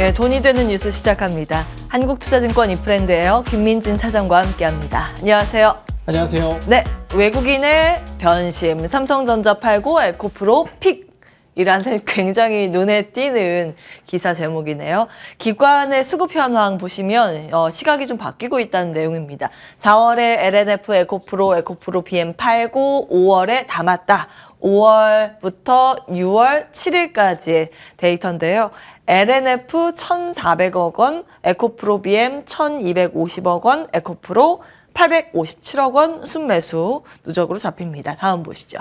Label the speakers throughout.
Speaker 1: 네, 돈이 되는 뉴스 시작합니다. 한국투자증권 이프랜드에어 김민진 차장과 함께합니다. 안녕하세요.
Speaker 2: 안녕하세요.
Speaker 1: 네, 외국인의 변심, 삼성전자 팔고 에코프로 픽이라는 굉장히 눈에 띄는 기사 제목이네요. 기관의 수급 현황 보시면 시각이 좀 바뀌고 있다는 내용입니다. 4월에 LNF 에코프로 BM 팔고 5월에 담았다. 5월부터 6월 7일까지의 데이터인데요. LNF 1,400억 원, 에코프로 BM 1,250억 원, 에코프로 857억 원 순매수 누적으로 잡힙니다. 다음 보시죠.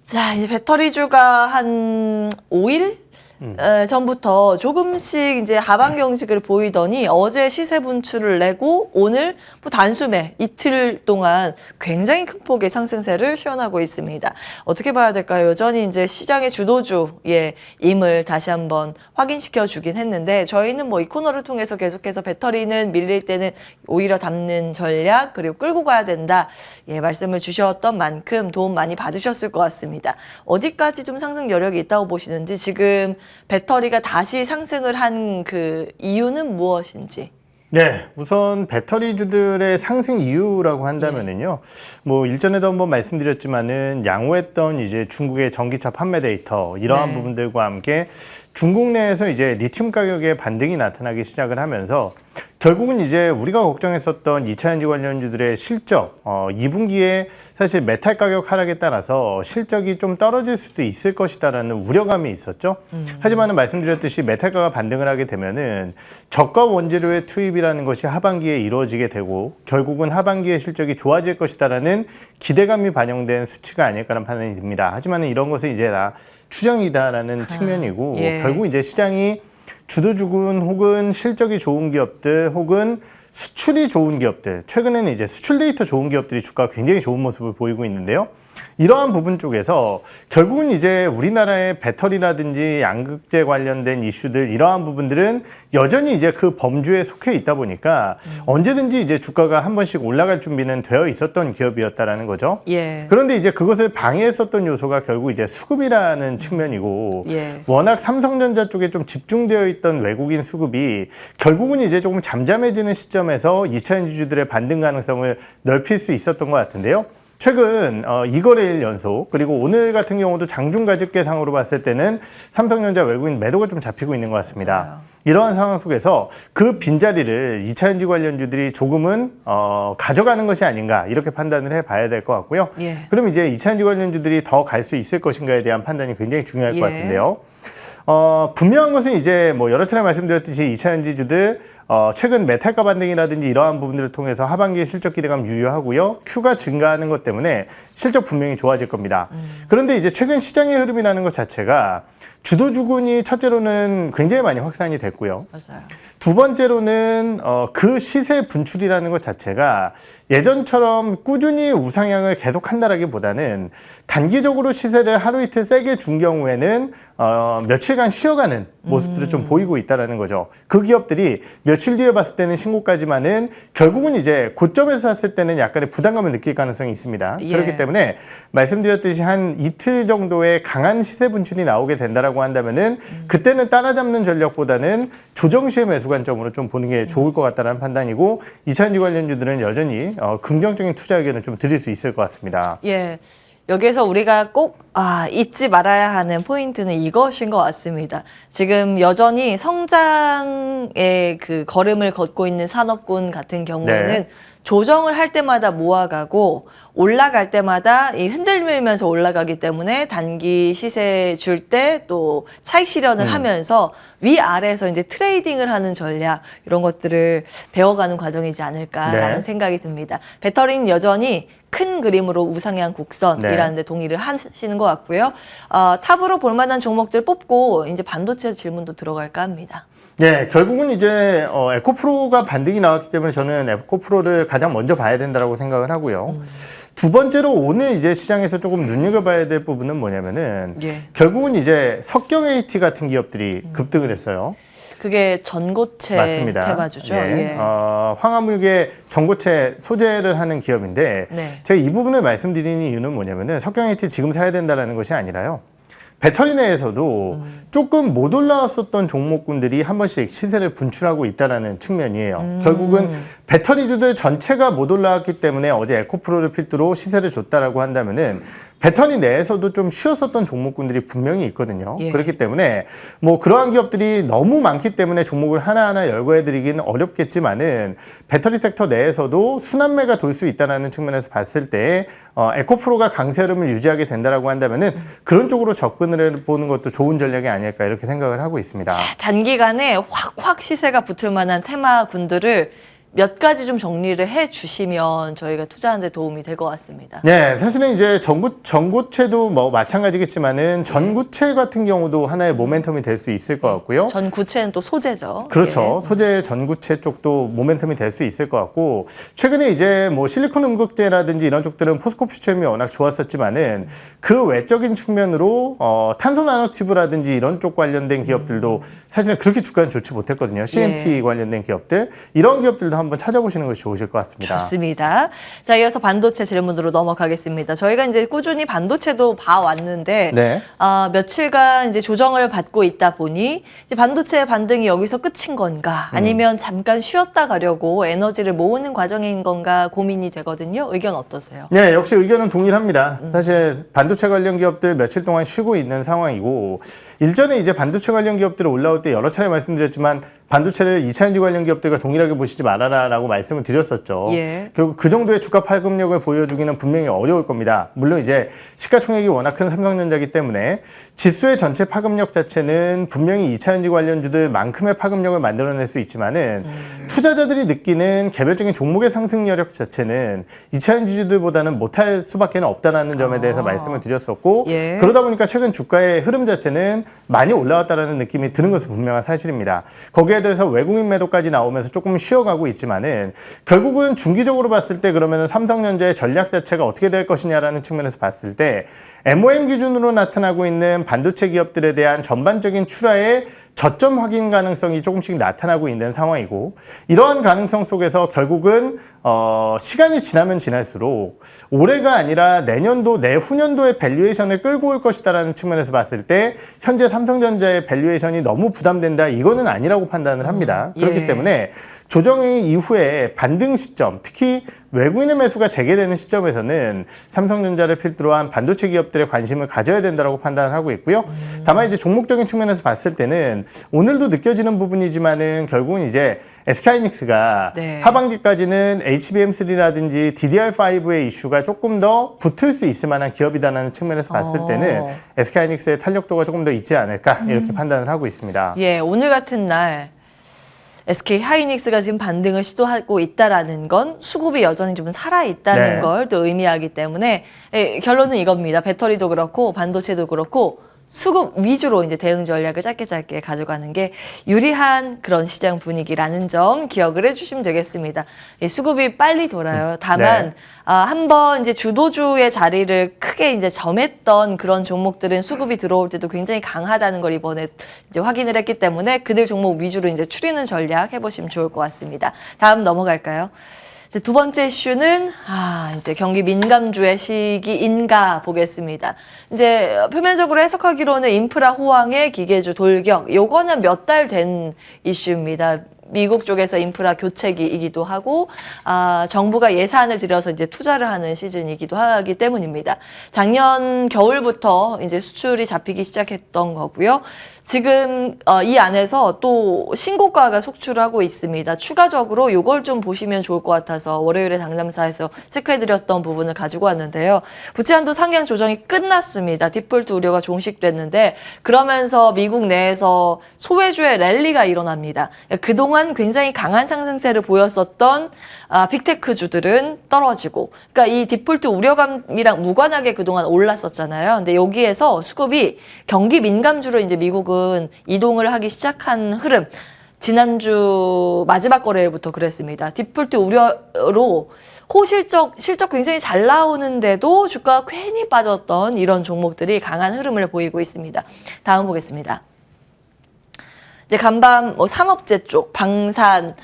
Speaker 1: 자, 이제 배터리주가 한 5일 전부터 조금씩 이제 하방 경직을 보이더니 어제 시세 분출을 내고 오늘 뭐 단숨에 이틀 동안 굉장히 큰 폭의 상승세를 시현하고 있습니다. 어떻게 봐야 될까요? 여전히 이제 시장의 주도주의 임을 다시 한번 확인시켜 주긴 했는데 저희는 뭐 이 코너를 통해서 계속해서 배터리는 밀릴 때는 오히려 담는 전략 그리고 끌고 가야 된다. 예, 말씀을 주셨던 만큼 도움 많이 받으셨을 것 같습니다. 어디까지 좀 상승 여력이 있다고 보시는지 지금 배터리가 다시 상승을 한 그 이유는 무엇인지?
Speaker 2: 네, 우선 배터리주들의 상승 이유라고 한다면은요, 뭐 일전에도 한번 말씀드렸지만은 양호했던 이제 중국의 전기차 판매 데이터 이러한 부분들과 함께 중국 내에서 이제 리튬 가격의 반등이 나타나기 시작을 하면서 결국은 이제 우리가 걱정했었던 2차 전지 관련주들의 실적, 2분기에 사실 메탈 가격 하락에 따라서 실적이 좀 떨어질 수도 있을 것이다라는 우려감이 있었죠. 하지만은 말씀드렸듯이 메탈가가 반등을 하게 되면은 저가 원재료의 투입이라는 것이 하반기에 이루어지게 되고 결국은 하반기의 실적이 좋아질 것이다라는 기대감이 반영된 수치가 아닐까라는 판단이 듭니다. 하지만은 이런 것은 이제 다 추정이다라는 측면이고 결국 이제 시장이 주도주군 혹은 실적이 좋은 기업들 혹은 수출이 좋은 기업들, 최근에는 이제 수출 데이터 좋은 기업들이 주가가 굉장히 좋은 모습을 보이고 있는데요. 이러한 부분 쪽에서 결국은 이제 우리나라의 배터리라든지 양극재 관련된 이슈들 이러한 부분들은 여전히 이제 그 범주에 속해 있다 보니까 언제든지 이제 주가가 한 번씩 올라갈 준비는 되어 있었던 기업이었다라는 거죠. 그런데 이제 그것을 방해했었던 요소가 결국 이제 수급이라는 측면이고 워낙 삼성전자 쪽에 좀 집중되어 있던 외국인 수급이 결국은 이제 조금 잠잠해지는 시점에서 2차 전지주들의 반등 가능성을 넓힐 수 있었던 것 같은데요. 최근 2거래일 연속 그리고 오늘 같은 경우도 장중가집계상으로 봤을 때는 삼성전자 외국인 매도가 좀 잡히고 있는 것 같습니다.
Speaker 1: 맞아요.
Speaker 2: 이러한 상황 속에서 그 빈자리를 2차 전지 관련주들이 조금은 가져가는 것이 아닌가 이렇게 판단을 해봐야 될 것 같고요. 그럼 이제 2차 전지 관련주들이 더 갈 수 있을 것인가에 대한 판단이 굉장히 중요할 것 같은데요. 분명한 것은 이제 뭐 여러 차례 말씀드렸듯이 2차 전지주들 최근 메탈가 반등이라든지 이러한 부분들을 통해서 하반기에 실적 기대감 유효하고요. Q가 증가하는 것 때문에 실적 분명히 좋아질 겁니다. 그런데 이제 최근 시장의 흐름이라는 것 자체가 주도주군이 첫째로는 굉장히 많이 확산이 됐고요.
Speaker 1: 맞아요.
Speaker 2: 두 번째로는 그 시세 분출이라는 것 자체가 예전처럼 꾸준히 우상향을 계속한다라기보다는 단기적으로 시세를 하루 이틀 세게 준 경우에는 며칠간 쉬어가는 모습들을 좀 보이고 있다는 거죠. 그 기업들이 며칠 뒤에 봤을 때는 신고까지만은 결국은 이제 고점에서 샀을 때는 약간의 부담감을 느낄 가능성이 있습니다. 그렇기 때문에 말씀드렸듯이 한 이틀 정도의 강한 시세 분출이 나오게 된다라고 한다면은 그때는 따라잡는 전략보다는 조정 시의 매수 관점으로 좀 보는 게 좋을 것 같다는 판단이고 2차 전지 관련주들은 여전히 긍정적인 투자 의견을 좀 드릴 수 있을 것 같습니다.
Speaker 1: 여기에서 우리가 꼭 잊지 말아야 하는 포인트는 이것인 것 같습니다. 지금 여전히 성장의 그 걸음을 걷고 있는 산업군 같은 경우에는 조정을 할 때마다 모아가고 올라갈 때마다 이 흔들밀면서 올라가기 때문에 단기 시세 줄 때 또 차익 실현을 하면서 위아래에서 이제 트레이딩을 하는 전략 이런 것들을 배워가는 과정이지 않을까라는 생각이 듭니다. 배터리는 여전히 큰 그림으로 우상향 곡선이라는 데 동의를 하시는 것 같고요. 탑으로 볼만한 종목들 뽑고 이제 반도체 질문도 들어갈까 합니다.
Speaker 2: 결국은 이제 에코프로가 반등이 나왔기 때문에 저는 에코프로를 가장 먼저 봐야 된다고 생각을 하고요. 두 번째로 오늘 이제 시장에서 조금 눈여겨봐야 될 부분은 뭐냐면은 결국은 이제 석경 AT 같은 기업들이 급등을 했어요.
Speaker 1: 그게 전고체
Speaker 2: 맞습니다.
Speaker 1: 테마주죠.
Speaker 2: 황화물계 전고체 소재를 하는 기업인데 제가 이 부분을 말씀드리는 이유는 뭐냐면은 석경 AT 지금 사야 된다는 것이 아니라요. 배터리 내에서도 조금 못 올라왔었던 종목군들이 한 번씩 시세를 분출하고 있다는 측면이에요. 결국은 배터리주들 전체가 못 올라왔기 때문에 어제 에코프로를 필두로 시세를 줬다라고 한다면은 배터리 내에서도 좀 쉬었었던 종목군들이 분명히 있거든요.
Speaker 1: 예.
Speaker 2: 그렇기 때문에 뭐 그러한 기업들이 너무 많기 때문에 종목을 하나하나 열거해드리기는 어렵겠지만은 배터리 섹터 내에서도 순환매가 돌 수 있다는 측면에서 봤을 때 에코프로가 강세 흐름을 유지하게 된다라고 한다면은 그런 쪽으로 접근을 해보는 것도 좋은 전략이 아닐까 이렇게 생각을 하고 있습니다.
Speaker 1: 자, 단기간에 확확 시세가 붙을 만한 테마군들을 몇 가지 좀 정리를 해 주시면 저희가 투자하는 데 도움이 될 것 같습니다.
Speaker 2: 네, 사실은 이제 전고체도 뭐 마찬가지겠지만은 전구체 같은 경우도 하나의 모멘텀이 될 수 있을 것 같고요.
Speaker 1: 전구체는 또 소재죠.
Speaker 2: 그렇죠.
Speaker 1: 예.
Speaker 2: 소재 전구체 쪽도 모멘텀이 될 수 있을 것 같고, 최근에 이제 뭐 실리콘 음극재라든지 이런 쪽들은 포스코 퓨처엠이 워낙 좋았었지만은 그 외적인 측면으로 탄소 나노튜브라든지 이런 쪽 관련된 기업들도 사실은 그렇게 주가는 좋지 못했거든요. CMT 관련된 기업들, 이런 기업들도 한번 찾아보시는 것이 좋으실 것 같습니다.
Speaker 1: 좋습니다. 자, 이어서 반도체 질문으로 넘어가겠습니다. 저희가 이제 꾸준히 반도체도 봐왔는데,
Speaker 2: 네.
Speaker 1: 며칠간 이제 조정을 받고 있다 보니, 이제 반도체 반등이 여기서 끝인 건가, 아니면 잠깐 쉬었다 가려고 에너지를 모으는 과정인 건가 고민이 되거든요. 의견 어떠세요?
Speaker 2: 네, 역시 의견은 동일합니다. 사실 반도체 관련 기업들 며칠 동안 쉬고 있는 상황이고, 일전에 이제 반도체 관련 기업들 올라올 때 여러 차례 말씀드렸지만 반도체를 2차전지 관련 기업들과 동일하게 보시지 말아라라고 말씀을 드렸었죠.
Speaker 1: 예.
Speaker 2: 결국 그 정도의 주가 파급력을 보여주기는 분명히 어려울 겁니다. 물론 이제 시가총액이 워낙 큰 삼성전자이기 때문에 지수의 전체 파급력 자체는 분명히 2차전지 관련주들만큼의 파급력을 만들어낼 수 있지만은 투자자들이 느끼는 개별적인 종목의 상승 여력 자체는 2차전지주들보다는 못할 수밖에 없다는 점에 대해서 말씀을 드렸었고,
Speaker 1: 예.
Speaker 2: 그러다 보니까 최근 주가의 흐름 자체는 많이 올라왔다는 느낌이 드는 것은 분명한 사실입니다. 거기에 대해서 외국인 매도까지 나오면서 조금 쉬어가고 있지만은 결국은 중기적으로 봤을 때 그러면 삼성전자의 전략 자체가 어떻게 될 것이냐라는 측면에서 봤을 때 MOM 기준으로 나타나고 있는 반도체 기업들에 대한 전반적인 출하의 저점 확인 가능성이 조금씩 나타나고 있는 상황이고, 이러한 가능성 속에서 결국은 시간이 지나면 지날수록 올해가 아니라 내년도, 내후년도의 밸류에이션을 끌고 올 것이다라는 측면에서 봤을 때 현재 삼성전자의 밸류에이션이 너무 부담된다, 이거는 아니라고 판단을 합니다. 그렇기
Speaker 1: 예.
Speaker 2: 때문에 조정의 이후에 반등 시점, 특히 외국인의 매수가 재개되는 시점에서는 삼성전자를 필두로 한 반도체 기업들의 관심을 가져야 된다고 판단을 하고 있고요. 다만 이제 종목적인 측면에서 봤을 때는 오늘도 느껴지는 부분이지만은 결국은 이제 SK하이닉스가
Speaker 1: 네.
Speaker 2: 하반기까지는 HBM3라든지 DDR5의 이슈가 조금 더 붙을 수 있을 만한 기업이다라는 측면에서 봤을 때는 SK하이닉스의 탄력도가 조금 더 있지 않을까 이렇게 판단을 하고 있습니다.
Speaker 1: 예, 오늘 같은 날 SK 하이닉스가 지금 반등을 시도하고 있다라는 건 수급이 여전히 좀 살아있다는
Speaker 2: 네.
Speaker 1: 걸 또 의미하기 때문에 결론은 이겁니다. 배터리도 그렇고 반도체도 그렇고 수급 위주로 이제 대응 전략을 짧게 가져가는 게 유리한 그런 시장 분위기라는 점 기억을 해주시면 되겠습니다. 수급이 빨리 돌아요. 다만
Speaker 2: 네.
Speaker 1: 한번 이제 주도주의 자리를 크게 이제 점했던 그런 종목들은 수급이 들어올 때도 굉장히 강하다는 걸 이번에 이제 확인을 했기 때문에 그들 종목 위주로 이제 추리는 전략 해보시면 좋을 것 같습니다. 다음 넘어갈까요? 두 번째 이슈는 이제 경기 민감주의 시기인가 보겠습니다. 이제 표면적으로 해석하기로는 인프라 호황의 기계주 돌격, 요거는 몇 달 된 이슈입니다. 미국 쪽에서 인프라 교체기이기도 하고 정부가 예산을 들여서 이제 투자를 하는 시즌이기도 하기 때문입니다. 작년 겨울부터 이제 수출이 잡히기 시작했던 거고요. 지금 이 안에서 또 신고가가 속출하고 있습니다. 추가적으로 이걸 좀 보시면 좋을 것 같아서 월요일에 당담사에서 체크해드렸던 부분을 가지고 왔는데요. 부채 한도 상향 조정이 끝났습니다. 디폴트 우려가 종식됐는데 그러면서 미국 내에서 소외주의 랠리가 일어납니다. 그동안 굉장히 강한 상승세를 보였었던 빅테크주들은 떨어지고, 그러니까 이 디폴트 우려감이랑 무관하게 그동안 올랐었잖아요. 근데 여기에서 수급이 경기 민감주로 이제 미국은 이동을 하기 시작한 흐름. 지난주 마지막 거래일부터 그랬습니다. 디폴트 우려로 실적 굉장히 잘 나오는데도 주가가 괜히 빠졌던 이런 종목들이 강한 흐름을 보이고 있습니다. 다음 보겠습니다. 이제 간밤 산업재 쪽, 방산,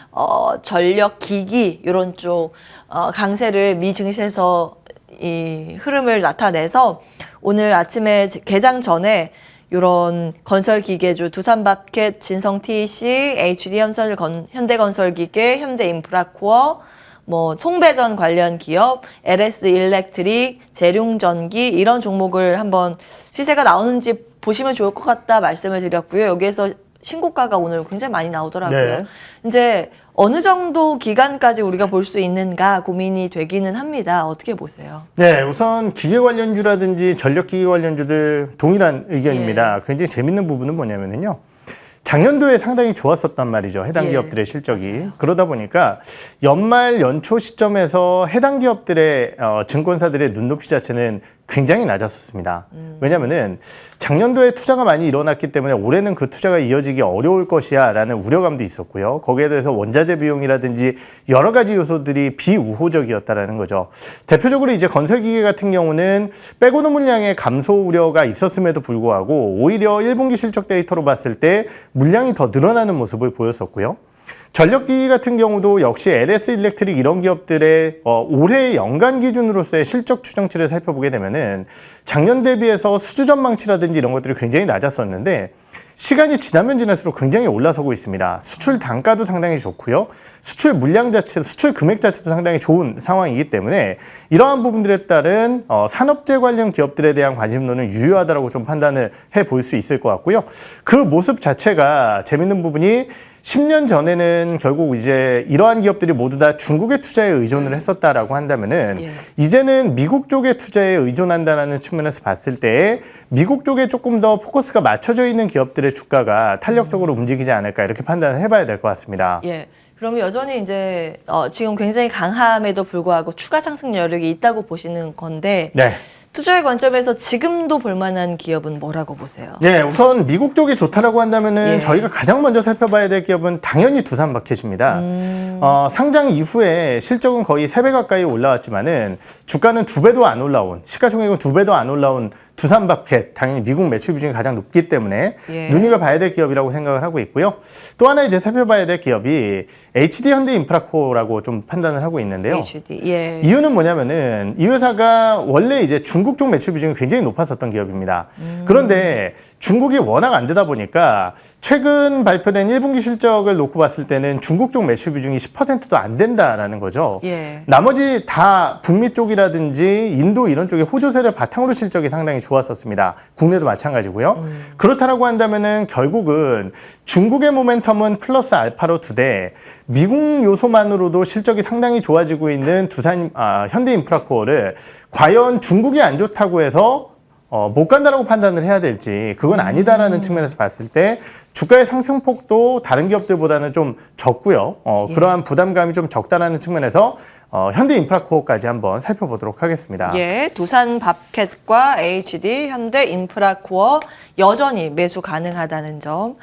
Speaker 1: 전력, 기기 이런 쪽 강세를 미 증시에서 이 흐름을 나타내서 오늘 아침에 개장 전에 이런 건설기계주 두산밥켓, 진성TC, 현대건설기계, 현대인프라코어, 뭐 송배전 관련 기업, LS일렉트릭, 재룡전기 이런 종목을 한번 시세가 나오는지 보시면 좋을 것 같다 말씀을 드렸고요. 여기에서 신고가가 오늘 굉장히 많이 나오더라고요.
Speaker 2: 네.
Speaker 1: 이제 어느 정도 기간까지 우리가 볼 수 있는가 고민이 되기는 합니다. 어떻게 보세요?
Speaker 2: 네, 우선 기계 관련주라든지 전력기계 관련주들 동일한 의견입니다. 굉장히 재밌는 부분은 뭐냐면요. 작년도에 상당히 좋았었단 말이죠. 해당 기업들의 실적이.
Speaker 1: 맞아요.
Speaker 2: 그러다 보니까 연말 연초 시점에서 해당 기업들의 증권사들의 눈높이 자체는 굉장히 낮았었습니다. 왜냐하면은 작년도에 투자가 많이 일어났기 때문에 올해는 그 투자가 이어지기 어려울 것이야라는 우려감도 있었고요. 거기에 대해서 원자재 비용이라든지 여러 가지 요소들이 비우호적이었다라는 거죠. 대표적으로 이제 건설기계 같은 경우는 빼고는 물량의 감소 우려가 있었음에도 불구하고 오히려 1분기 실적 데이터로 봤을 때 물량이 더 늘어나는 모습을 보였었고요. 전력기기 같은 경우도 역시 LS일렉트릭 이런 기업들의 올해 연간 기준으로서의 실적 추정치를 살펴보게 되면은 작년 대비해서 수주 전망치라든지 이런 것들이 굉장히 낮았었는데 시간이 지나면 지날수록 굉장히 올라서고 있습니다. 수출 단가도 상당히 좋고요. 수출 물량 자체, 수출 금액 자체도 상당히 좋은 상황이기 때문에 이러한 부분들에 따른 산업재 관련 기업들에 대한 관심도는 유효하다고 좀 판단을 해볼 수 있을 것 같고요. 그 모습 자체가 재밌는 부분이 10년 전에는 결국 이제 이러한 기업들이 모두 다 중국의 투자에 의존을 했었다라고 한다면은 이제는 미국 쪽의 투자에 의존한다라는 측면에서 봤을 때 미국 쪽에 조금 더 포커스가 맞춰져 있는 기업들의 주가가 탄력적으로 움직이지 않을까 이렇게 판단을 해봐야 될 것 같습니다.
Speaker 1: 예. 그러면 여전히 이제 지금 굉장히 강함에도 불구하고 추가 상승 여력이 있다고 보시는 건데
Speaker 2: 네.
Speaker 1: 투자의 관점에서 지금도 볼만한 기업은 뭐라고 보세요?
Speaker 2: 네, 우선 미국 쪽이 좋다라고 한다면은
Speaker 1: 예.
Speaker 2: 저희가 가장 먼저 살펴봐야 될 기업은 당연히 두산마켓입니다. 상장 이후에 실적은 거의 3배 가까이 올라왔지만은 주가는 2배도 안 올라온, 시가총액은 2배도 안 올라온 두산마켓, 당연히 미국 매출 비중이 가장 높기 때문에 눈여겨봐야 될 기업이라고 생각을 하고 있고요. 또 하나 이제 살펴봐야 될 기업이 HD 현대인프라코라고 좀 판단을 하고 있는데요.
Speaker 1: HD. 예.
Speaker 2: 이유는 뭐냐면은 이 회사가 원래 이제 중국 쪽 매출 비중이 굉장히 높았었던 기업입니다. 그런데 중국이 워낙 안 되다 보니까 최근 발표된 1분기 실적을 놓고 봤을 때는 중국 쪽 매출 비중이 10%도 안 된다라는 거죠.
Speaker 1: 예.
Speaker 2: 나머지 다 북미 쪽이라든지 인도 이런 쪽의 호조세를 바탕으로 실적이 상당히 좋았었습니다. 국내도 마찬가지고요. 그렇다라고 한다면은 결국은 중국의 모멘텀은 플러스 알파로 두되 미국 요소만으로도 실적이 상당히 좋아지고 있는 현대인프라코어를 과연 중국이 안 좋다고 해서 못 간다라고 판단을 해야 될지 그건 아니다라는 측면에서 봤을 때 주가의 상승폭도 다른 기업들보다는 좀 적고요. 그러한 부담감이 좀 적다라는 측면에서 현대인프라코어까지 한번 살펴보도록 하겠습니다.
Speaker 1: 예, 두산밥켓과 HD, 현대인프라코어 여전히 매수 가능하다는 점.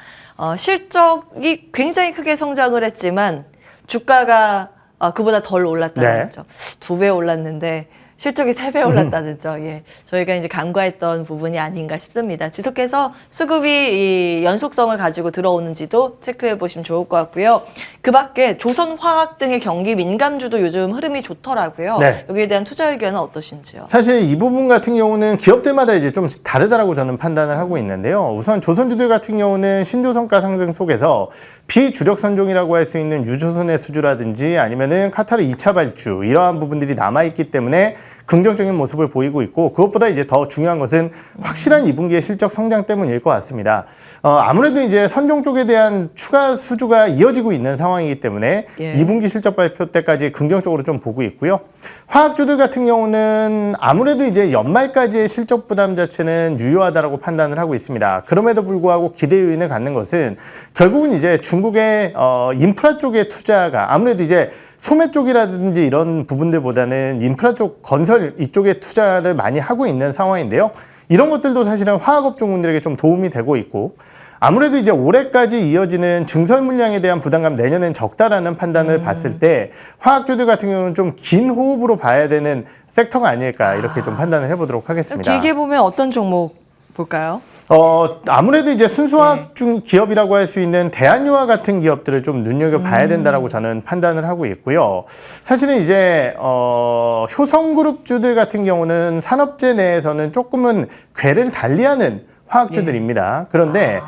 Speaker 1: 실적이 굉장히 크게 성장을 했지만 주가가 그보다 덜 올랐다는 점. 2배 올랐는데 실적이 3배 올랐다는 점. 예. 저희가 이제 간과했던 부분이 아닌가 싶습니다. 지속해서 수급이 이 연속성을 가지고 들어오는지도 체크해 보시면 좋을 것 같고요. 그 밖에 조선화학 등의 경기 민감주도 요즘 흐름이 좋더라고요.
Speaker 2: 네.
Speaker 1: 여기에 대한 투자 의견은 어떠신지요?
Speaker 2: 사실 이 부분 같은 경우는 기업들마다 이제 좀 다르다라고 저는 판단을 하고 있는데요. 우선 조선주들 같은 경우는 신조선가 상승 속에서 비주력 선종이라고 할 수 있는 유조선의 수주라든지 아니면은 카타르 2차 발주 이러한 부분들이 남아있기 때문에 긍정적인 모습을 보이고 있고 그것보다 이제 더 중요한 것은 확실한 2분기의 실적 성장 때문일 것 같습니다. 아무래도 이제 선종 쪽에 대한 추가 수주가 이어지고 있는 상황이기 때문에 2분기 실적 발표 때까지 긍정적으로 좀 보고 있고요. 화학주들 같은 경우는 아무래도 이제 연말까지의 실적 부담 자체는 유효하다라고 판단을 하고 있습니다. 그럼에도 불구하고 기대 요인을 갖는 것은 결국은 이제 중국의 인프라 쪽의 투자가 아무래도 이제 소매 쪽이라든지 이런 부분들보다는 인프라 쪽 건설 이쪽에 투자를 많이 하고 있는 상황인데요. 이런 것들도 사실은 화학업종군들에게 좀 도움이 되고 있고 아무래도 이제 올해까지 이어지는 증설 물량에 대한 부담감 내년엔 적다라는 판단을 봤을 때 화학주들 같은 경우는 좀 긴 호흡으로 봐야 되는 섹터가 아닐까 이렇게 좀 판단을 해보도록 하겠습니다.
Speaker 1: 길게 보면 어떤 종목 볼까요?
Speaker 2: 아무래도 이제 순수화학 중 기업이라고 할 수 있는 대한유화 같은 기업들을 좀 눈여겨봐야 된다라고 저는 판단을 하고 있고요. 사실은 이제 효성그룹주들 같은 경우는 산업재 내에서는 조금은 궤를 달리하는 화학주들입니다. 그런데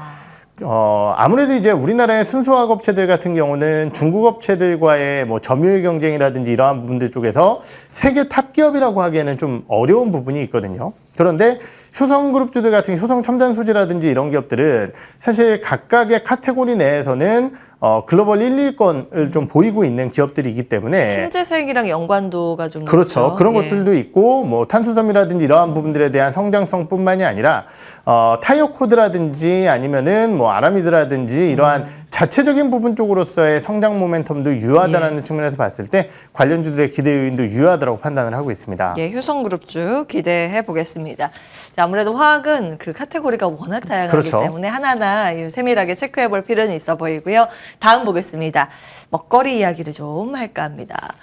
Speaker 2: 아무래도 이제 우리나라의 순수화학 업체들 같은 경우는 중국 업체들과의 뭐 점유율 경쟁이라든지 이러한 부분들 쪽에서 세계 탑 기업이라고 하기에는 좀 어려운 부분이 있거든요. 그런데 효성그룹주들 같은 효성첨단소재라든지 이런 기업들은 사실 각각의 카테고리 내에서는 글로벌 1, 2위권을 좀 보이고 있는 기업들이기 때문에
Speaker 1: 신재생이랑 연관도가 좀
Speaker 2: 그렇죠.
Speaker 1: 높죠.
Speaker 2: 그런
Speaker 1: 예.
Speaker 2: 것들도 있고 뭐 탄수섬유라든지 이러한 부분들에 대한 성장성뿐만이 아니라 타이어 코드라든지 아니면은 뭐 아라미드라든지 이러한 자체적인 부분 쪽으로서의 성장 모멘텀도 유효하다라는 측면에서 봤을 때 관련주들의 기대 요인도 유효하다고 판단을 하고 있습니다.
Speaker 1: 예, 효성그룹주 기대해 보겠습니다. 아무래도 화학은 그 카테고리가 워낙 다양하기
Speaker 2: 그렇죠.
Speaker 1: 때문에 하나하나 세밀하게 체크해 볼 필요는 있어 보이고요. 다음 보겠습니다. 먹거리 이야기를 좀 할까 합니다.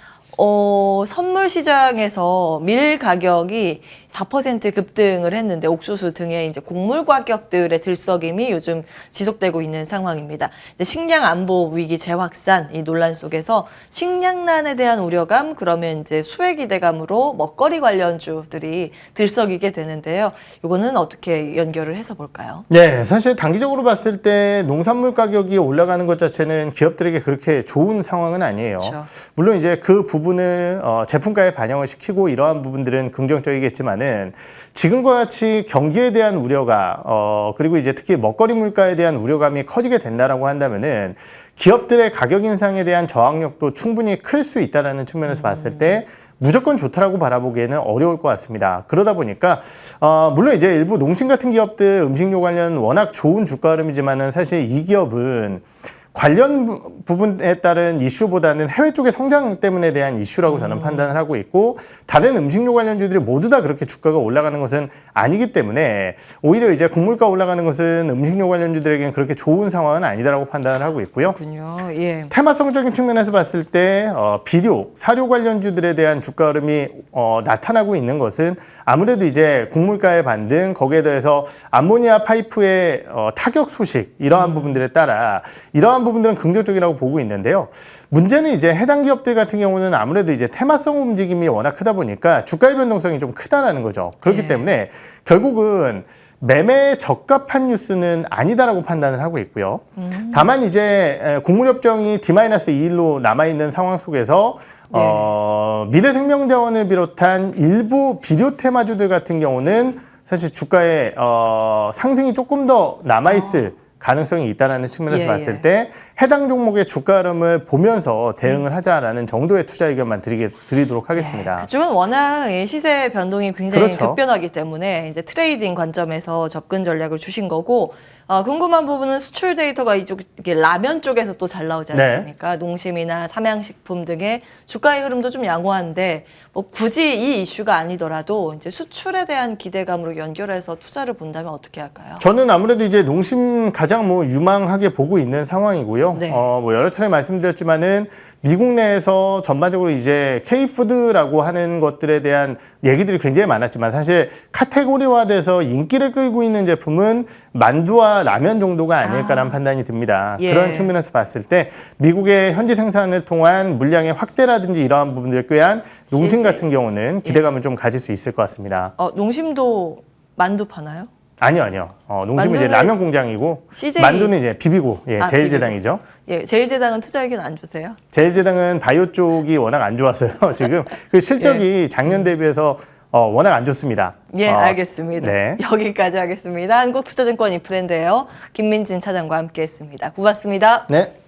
Speaker 1: 선물 시장에서 밀 가격이 4% 급등을 했는데 옥수수 등의 이제 곡물 가격들의 들썩임이 요즘 지속되고 있는 상황입니다. 이제 식량 안보 위기 재확산 이 논란 속에서 식량난에 대한 우려감 그러면 이제 수혜 기대감으로 먹거리 관련주들이 들썩이게 되는데요. 이거는 어떻게 연결을 해서 볼까요?
Speaker 2: 네, 사실 단기적으로 봤을 때 농산물 가격이 올라가는 것 자체는 기업들에게 그렇게 좋은 상황은 아니에요.
Speaker 1: 그렇죠.
Speaker 2: 물론 이제 그 부분을 제품가에 반영을 시키고 이러한 부분들은 긍정적이겠지만은 지금과 같이 경기에 대한 우려가 그리고 이제 특히 먹거리 물가에 대한 우려감이 커지게 된다라고 한다면은 기업들의 가격 인상에 대한 저항력도 충분히 클 수 있다라는 측면에서 봤을 때 무조건 좋다라고 바라보기에는 어려울 것 같습니다. 그러다 보니까 물론 이제 일부 농심 같은 기업들 음식료 관련 워낙 좋은 주가 흐름이지만은 사실 이 기업은 관련 부분에 따른 이슈보다는 해외 쪽의 성장 때문에 대한 이슈라고 저는 판단을 하고 있고 다른 음식료 관련주들이 모두 다 그렇게 주가가 올라가는 것은 아니기 때문에 오히려 이제 곡물가 올라가는 것은 음식료 관련주들에게는 그렇게 좋은 상황은 아니다라고 판단을 하고 있고요.
Speaker 1: 그렇군요. 예.
Speaker 2: 테마성적인 측면에서 봤을 때 비료, 사료 관련주들에 대한 주가 흐름이 나타나고 있는 것은 아무래도 이제 곡물가의 반등 거기에 더해서 암모니아 파이프의 타격 소식 이러한 부분들에 따라 이러한 부분들은 긍정적이라고 보고 있는데요. 문제는 이제 해당 기업들 같은 경우는 아무래도 이제 테마성 움직임이 워낙 크다 보니까 주가의 변동성이 좀 크다라는 거죠. 그렇기 때문에 결국은 매매 적합한 뉴스는 아니다라고 판단을 하고 있고요. 다만 이제 곡물협정이 D-2일로 남아있는 상황 속에서 미래생명자원을 비롯한 일부 비료 테마주들 같은 경우는 사실 주가의 상승이 조금 더 남아있을 가능성이 있다는 측면에서 봤을 때 해당 종목의 주가 흐름을 보면서 대응을 하자라는 정도의 투자 의견만 드리도록 하겠습니다.
Speaker 1: 그쪽은 워낙 이 시세 변동이 굉장히
Speaker 2: 그렇죠.
Speaker 1: 급변하기 때문에 이제 트레이딩 관점에서 접근 전략을 주신 거고 궁금한 부분은 수출 데이터가 이게 라면 쪽에서 또 잘 나오지 않습니까? 농심이나 삼양식품 등의 주가의 흐름도 좀 양호한데 뭐 굳이 이 이슈가 아니더라도 이제 수출에 대한 기대감으로 연결해서 투자를 본다면 어떻게 할까요?
Speaker 2: 저는 아무래도 이제 농심 가장 뭐 유망하게 보고 있는 상황이고요.
Speaker 1: 네.
Speaker 2: 뭐 여러 차례 말씀드렸지만은 미국 내에서 전반적으로 이제 K푸드라고 하는 것들에 대한 얘기들이 굉장히 많았지만 사실 카테고리화돼서 인기를 끌고 있는 제품은 만두와 라면 정도가 아닐까라는 판단이 듭니다.
Speaker 1: 예.
Speaker 2: 그런 측면에서 봤을 때 미국의 현지 생산을 통한 물량의 확대라든지 이러한 부분들을 꾀한 농심 같은 경우는 기대감을 좀 가질 수 있을 것 같습니다.
Speaker 1: 농심도 만두 파나요?
Speaker 2: 아니요. 농심은 이제
Speaker 1: 만두는
Speaker 2: 라면 공장이고
Speaker 1: CJ
Speaker 2: 만두는 이제 비비고 제일제당이죠.
Speaker 1: 예, 제일제당은 투자 의견 안 주세요?
Speaker 2: 제일제당은 바이오 쪽이 워낙 안 좋아서요. 지금 그 실적이 작년 대비해서 워낙 안 좋습니다.
Speaker 1: 예, 알겠습니다.
Speaker 2: 네.
Speaker 1: 여기까지 하겠습니다. 한국투자증권 이프랜드예요. 김민진 차장과 함께했습니다. 고맙습니다.
Speaker 2: 네.